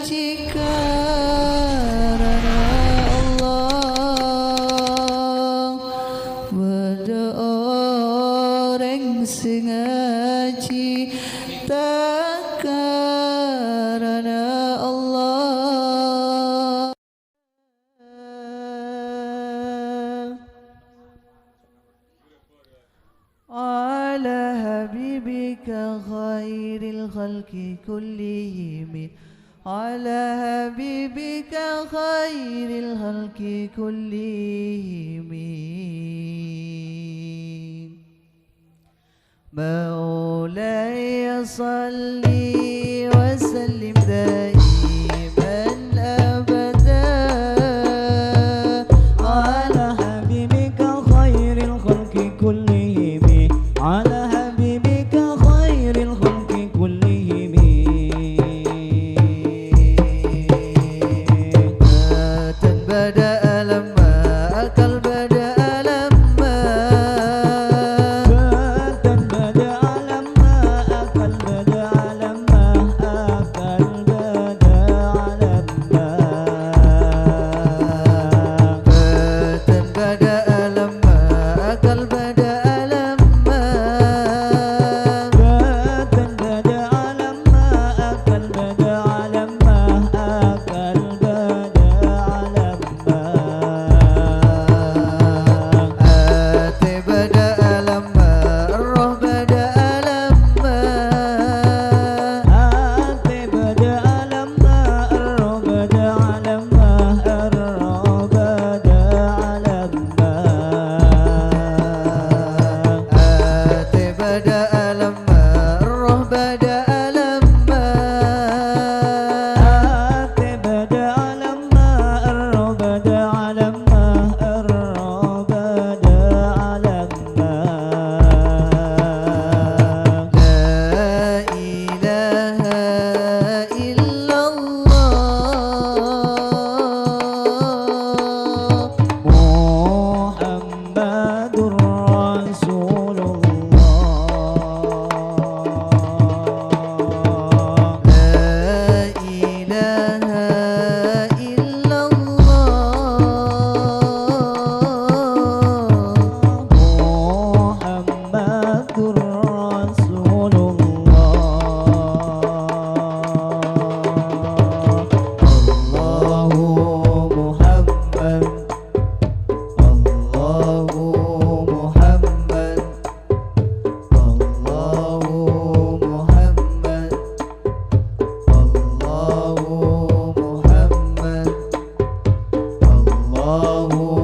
ngaji karena Allah, berdoa orang sing ngaji tak karena Allah. Ala habibika khairil khalqi kullihim, ala habibika khairil khalqi kullihim. مولاي صل وسلم دائما أبدا على حبيبك خير الخلق كلهم، على حبيبك خير الخلق كلهم. بدأ لما أكل بدأ Allah